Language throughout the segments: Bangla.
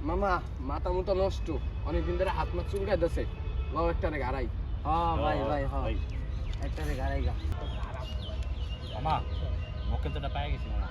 মামা মাথা মতো নষ্ট, অনেকদিন ধরে হাত মাত চুলকাই দিছে। লাও একটা রে গাড়াই। হ্যাঁ ভাই ভাই হ্যাঁ একটা রে গাড়াই গা মামা মক্কেল তোটা পাই গেছি মামা।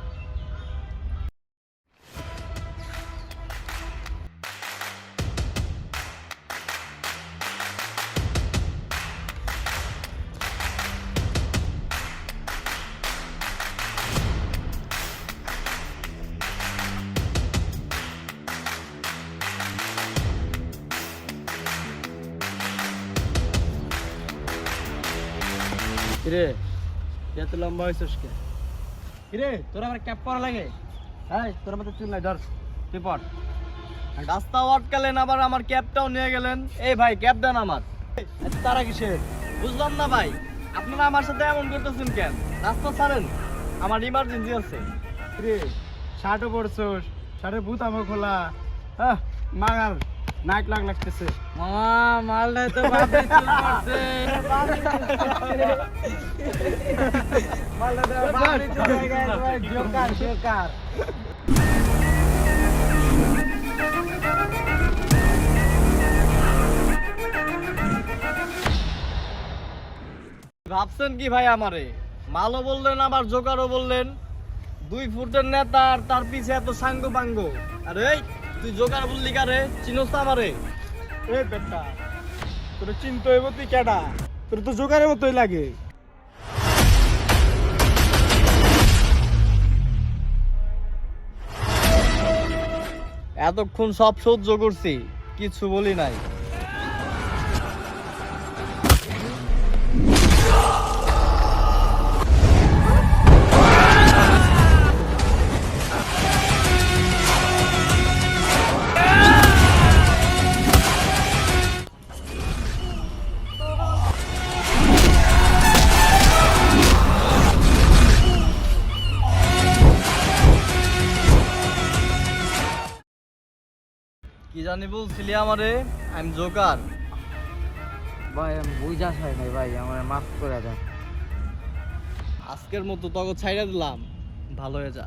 কিরে এত লম্বা হয়েছিস কে? কিরে তোর আমার ক্যাপ পরা লাগে? হ্যাঁ তোর মতো চুল নাই, ধর তুই পর। রাস্তা আটকালেন আবার আমার ক্যাপটাও নিয়ে গেলেন। এই ভাই ক্যাপ দেন আমার। এত তারা কিসের বুঝলাম না ভাই, আপনারা আমার সাথে এমন করতেছেন কেন? রাস্তা ছাড়েন, আমার ইমার্জেন্সি আছে। রে শার্টও পরছোস, শার্টের বুতামও খোলা, মাগার নাক লাগতেছে। মামা মালটা তো বাপে চুল পড়ছে। মালটা তো বাপে চুল হয়ে গেছে ভাই, জোকার জোকার। ভাবছেন কি ভাই আমারে? মালও বললেন আবার জোকারও বললেন। 2 ফুটের নেতা আর তার পিছে এত সাঙ্গ পাঙ্গ। আরে এই তুই জোকার বললি কারে? চিনোস তো আমারে? এ বেটা তোর চিন্তা হইব তুই কেডা? তোর তো জোগাড়ের মতোই লাগে। এতক্ষণ সব সহ্য করছি, কিছু বলি নাই। কি জানি বলছিলি আমারে? I am Joker. ভাই আমি বুঝা চাই নাই ভাই, আমার মাফ করে দেন। আজকের মতো তোকে ছাইড়া দিলাম, ভালো হয়ে যা।